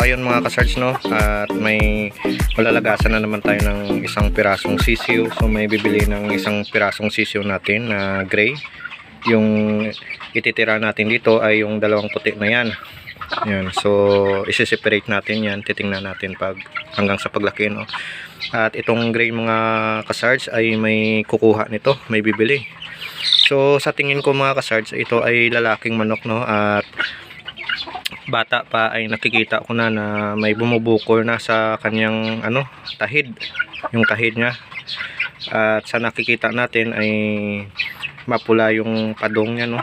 ayun mga kasards, no, at may malalagasan na naman tayo ng isang pirasong sisiw. So may bibili ng isang pirasong sisiw natin na gray. Yung ititira natin dito ay yung dalawang puti na yan. Yan. So isi-separate natin yan, titingnan natin pag hanggang sa paglaki, no. At itong gray mga kasards ay may kukuha nito, may bibili. So sa tingin ko mga kasards, ito ay lalaking manok, no, at bata pa ay nakikita ko na may bumubukol na sa kanyang tahid, yung tahid niya. At sa nakikita natin ay mapula yung padong niya, no.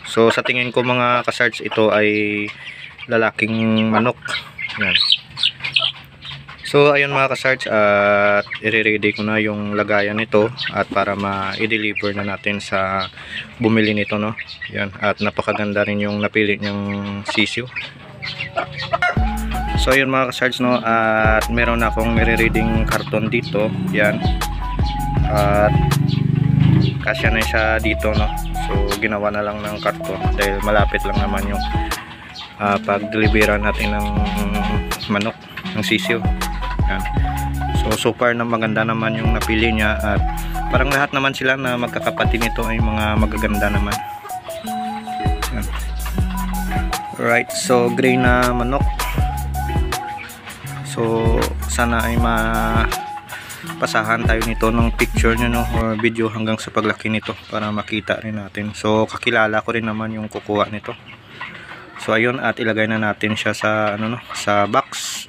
So sa tingin ko mga kasards, ito ay lalaking manok. Yan. So ayun mga kasards, at i-ready ko na yung lagayan nito at para ma-deliver na natin sa bumili nito, no. Yan, at napakaganda rin yung napili niyang sisiw. So ayun mga kasards, no, at meron akong i-reading karton dito. Yan. At kasya na siya dito, no. So ginawa na lang ng karton dahil malapit lang naman yung pag-deliveran natin ng manok, ng sisiw. Yan. So far na maganda naman yung napili niya, at parang lahat naman sila na magkakapatid nito ay mga magaganda naman. Yan. Alright, so gray na manok. So sana ay mapasahan tayo nito ng picture nyo, no, or video hanggang sa paglaki nito para makita rin natin. So kakilala ko rin naman yung kukuha nito. So ayun, at ilagay na natin siya sa sa box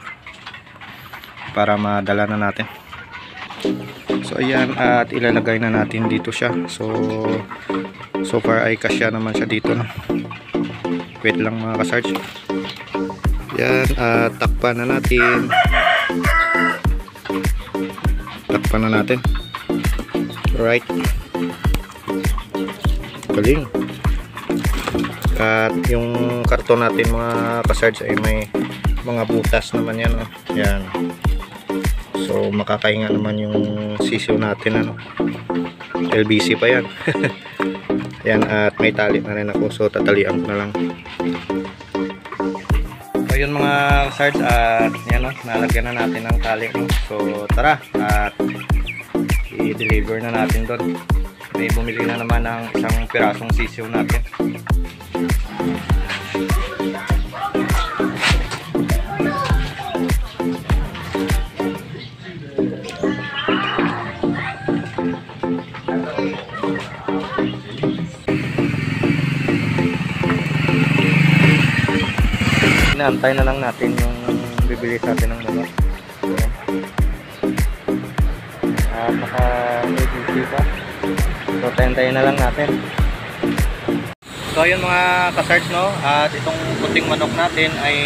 para madala na natin. So ayan, at ilalagay na natin dito siya. So far ay kasya naman siya dito, no. Wait lang mga kasards. Yan, at takpan na natin. Takpan na natin. Right. Galing. At yung karton natin mga kasards ay may mga butas naman yan, no? Yan. So makakahinga naman yung sisiw natin, LBC pa yan. Yan, at may tali na rin ako, so tatalian ko na lang. So yun mga kasards, at yan, no, nalagyan na natin ng tali, no? So tara, at i-deliver na natin doon. May bumili na naman ng isang pirasong sisiw natin. Inaantay na lang natin yung bibili sa atin ng manok. At naka-ABC pa. So tayo na lang natin. So ayun mga kasards, no, at itong puting manok natin ay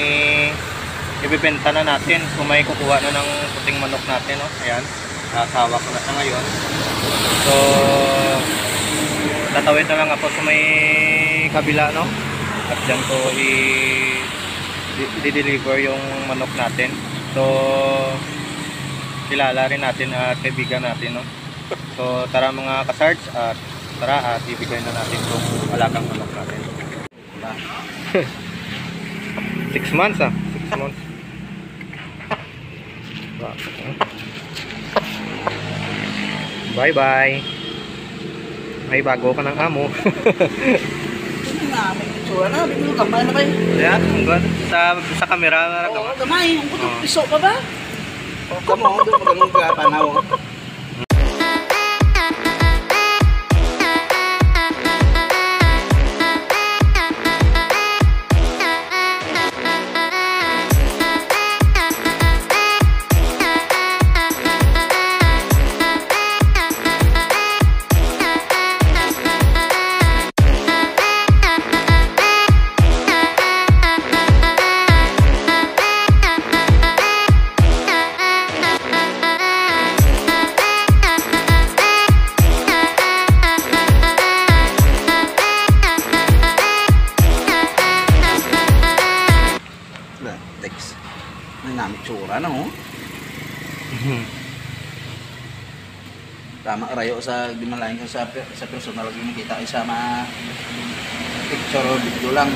ibibenta na natin. So may kukuha na ng puting manok natin, no. Ayan, kasawa ko na siya ngayon. So tatawid na lang ako sa may kabila, no, at dyan ko i-deliver yung manok natin. So kilala rin natin at kaibigan natin, no. So tara mga kasards, at tara at ibigay na natin itong alagang manok natin. 6 months 6 months. Bye bye. May bago ka ng amo. Wala, bigyan mo kamay na ba? Yeah, sa camera na lang. Oo, kamay. Ang puto, piso pa ba? Kamo, doon ko ganun ka panaw. Tsura na, oh. Tama rayo sa gimalain ko sa personal lagi nakita isa ma picture or video lang.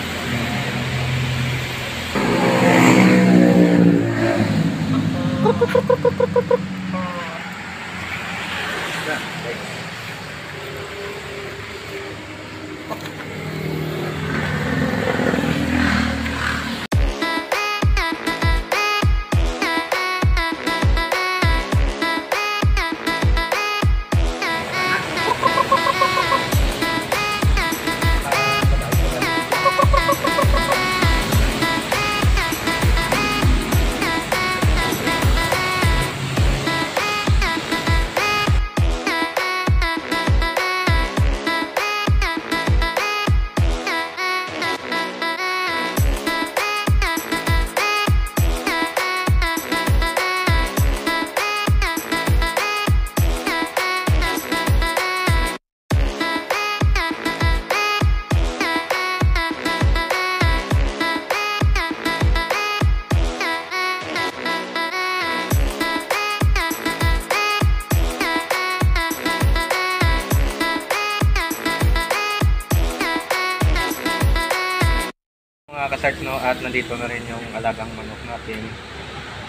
ka-search, no, at nandito na rin yung alagang manok natin.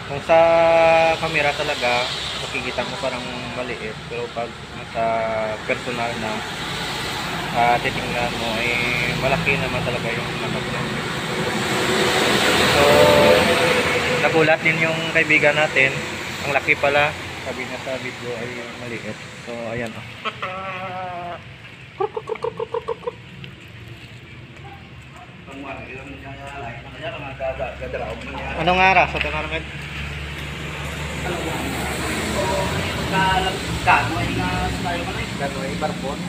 Kung sa camera talaga, makikita mo parang maliit. Pero pag nasa personal na titingnan mo, malaki naman talaga yung manok na. So, nagulat din yung kaibigan natin. Ang laki pala. Sabi niya sa video ay maliit. So, ayan. Anong aras? Sa tanong nga? Gano'y na tayo man ay. Gano'y barbon.